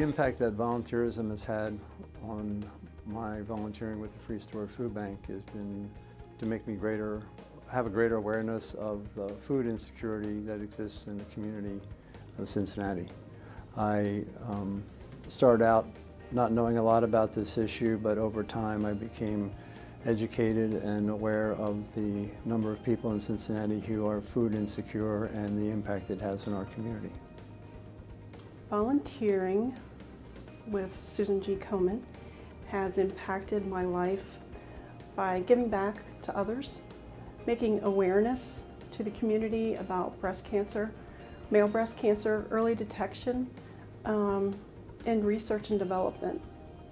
The impact that volunteerism has had on my volunteering with the Free Store Food Bank has been to make me have a greater awareness of the food insecurity that exists in the community of Cincinnati. I started out not knowing a lot about this issue, but over time I became educated and aware of the number of people in Cincinnati who are food insecure and the impact it has on our community. Volunteering with Susan G. Komen has impacted my life by giving back to others, making awareness to the community about breast cancer, male breast cancer, early detection, and research and development,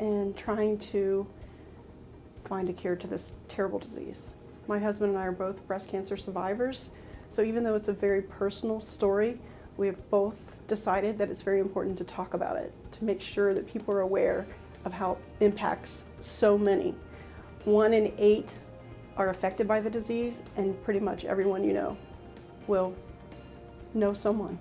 and trying to find a cure to this terrible disease. My husband and I are both breast cancer survivors, so even though it's a very personal story, we have both decided that it's very important to talk about it, to make sure that people are aware of how it impacts so many. 1 in 8 are affected by the disease, and pretty much everyone you know will know someone.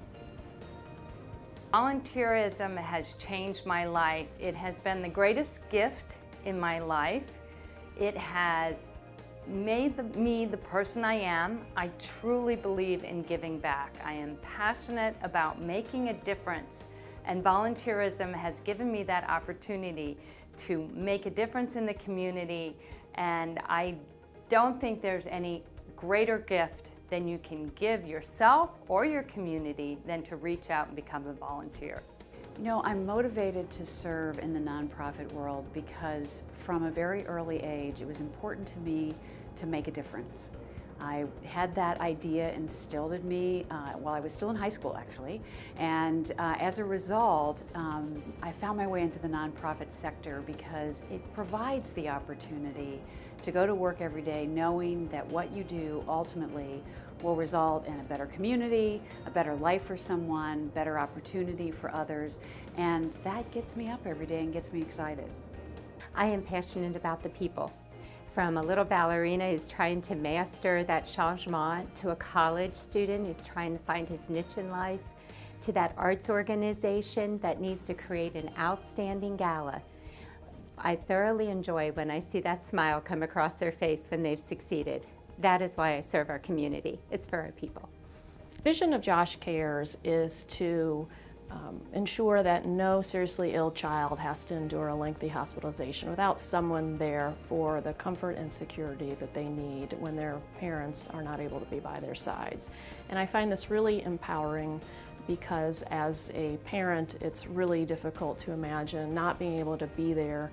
Volunteerism has changed my life. It has been the greatest gift in my life. It has made me the person I am. I truly believe in giving back. I am passionate about making a difference, and volunteerism has given me that opportunity to make a difference in the community, and I don't think there's any greater gift than you can give yourself or your community than to reach out and become a volunteer. You know, I'm motivated to serve in the nonprofit world because from a very early age, it was important to me to make a difference. I had that idea instilled in me while I was still in high school, actually, and as a result, I found my way into the nonprofit sector because it provides the opportunity to go to work every day knowing that what you do ultimately will result in a better community, a better life for someone, better opportunity for others, and that gets me up every day and gets me excited. I am passionate about the people. From a little ballerina who's trying to master that changement, to a college student who's trying to find his niche in life, to that arts organization that needs to create an outstanding gala. I thoroughly enjoy when I see that smile come across their face when they've succeeded. That is why I serve our community. It's for our people. The vision of Josh Cares is to ensure that no seriously ill child has to endure a lengthy hospitalization without someone there for the comfort and security that they need when their parents are not able to be by their sides. And I find this really empowering because as a parent, it's really difficult to imagine not being able to be there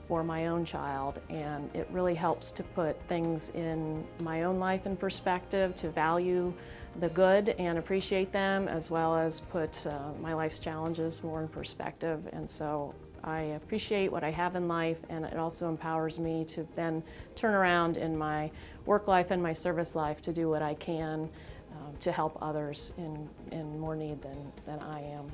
for my own child, and it really helps to put things in my own life in perspective, to value the good and appreciate them, as well as put my life's challenges more in perspective. And so I appreciate what I have in life, and it also empowers me to then turn around in my work life and my service life to do what I can to help others in more need than I am.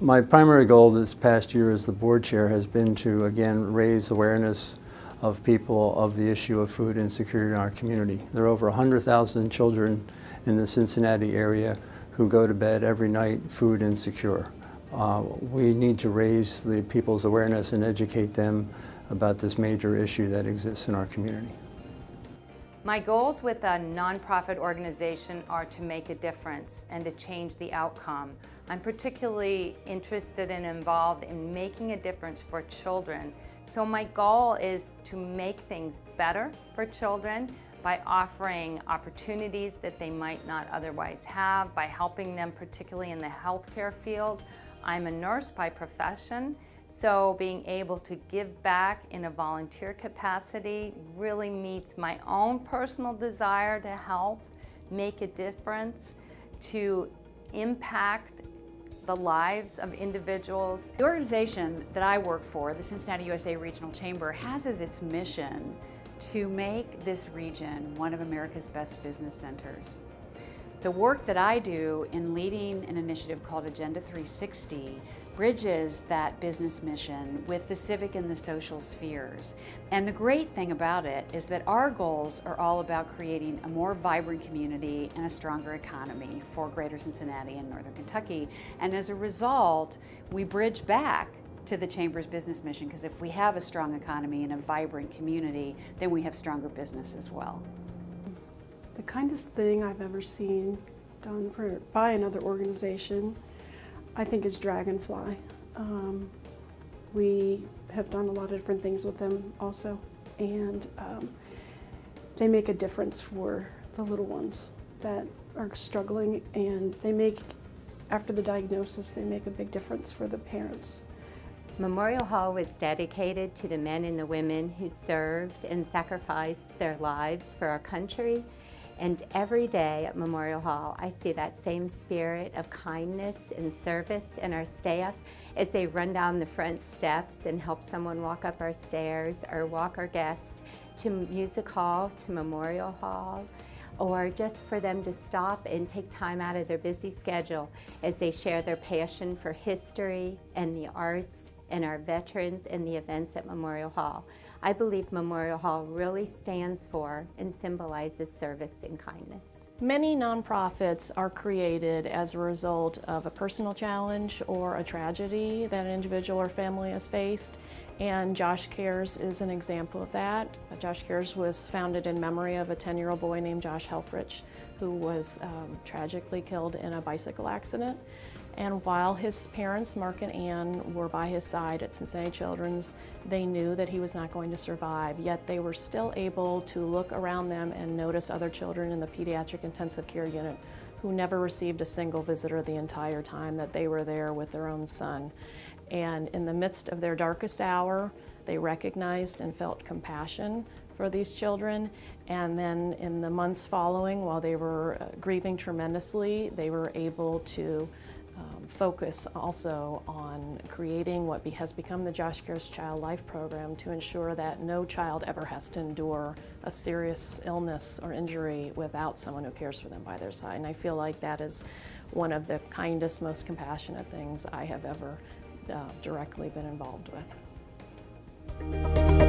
My primary goal this past year as the board chair has been to, again, raise awareness of people of the issue of food insecurity in our community. There are over 100,000 children in the Cincinnati area who go to bed every night food insecure. We need to raise the people's awareness and educate them about this major issue that exists in our community. My goals with a nonprofit organization are to make a difference and to change the outcome. I'm particularly interested and involved in making a difference for children. So my goal is to make things better for children by offering opportunities that they might not otherwise have, by helping them particularly in the healthcare field. I'm a nurse by profession, so being able to give back in a volunteer capacity really meets my own personal desire to help make a difference, to impact the lives of individuals. The organization that I work for, the Cincinnati USA Regional Chamber, has as its mission to make this region one of America's best business centers. The work that I do in leading an initiative called Agenda 360 bridges that business mission with the civic and the social spheres. And the great thing about it is that our goals are all about creating a more vibrant community and a stronger economy for Greater Cincinnati and Northern Kentucky. And as a result, we bridge back to the Chamber's business mission, because if we have a strong economy and a vibrant community, then we have stronger business as well. The kindest thing I've ever seen done by another organization, I think, is Dragonfly. We have done a lot of different things with them also, and they make a difference for the little ones that are struggling, and they make, after the diagnosis, they make a big difference for the parents. Memorial Hall was dedicated to the men and the women who served and sacrificed their lives for our country. And every day at Memorial Hall, I see that same spirit of kindness and service in our staff as they run down the front steps and help someone walk up our stairs or walk our guests to Music Hall, to Memorial Hall, or just for them to stop and take time out of their busy schedule as they share their passion for history and the arts and our veterans and the events at Memorial Hall. I believe Memorial Hall really stands for and symbolizes service and kindness. Many nonprofits are created as a result of a personal challenge or a tragedy that an individual or family has faced, and Josh Cares is an example of that. Josh Cares was founded in memory of a 10-year-old boy named Josh Helfrich, who was tragically killed in a bicycle accident. And while his parents, Mark and Ann, were by his side at Cincinnati Children's, they knew that he was not going to survive, yet they were still able to look around them and notice other children in the pediatric intensive care unit who never received a single visitor the entire time that they were there with their own son. And in the midst of their darkest hour, they recognized and felt compassion for these children. And then in the months following, while they were grieving tremendously, they were able to focus also on creating what has become the Josh Cares Child Life Program to ensure that no child ever has to endure a serious illness or injury without someone who cares for them by their side. And I feel like that is one of the kindest, most compassionate things I have ever directly been involved with.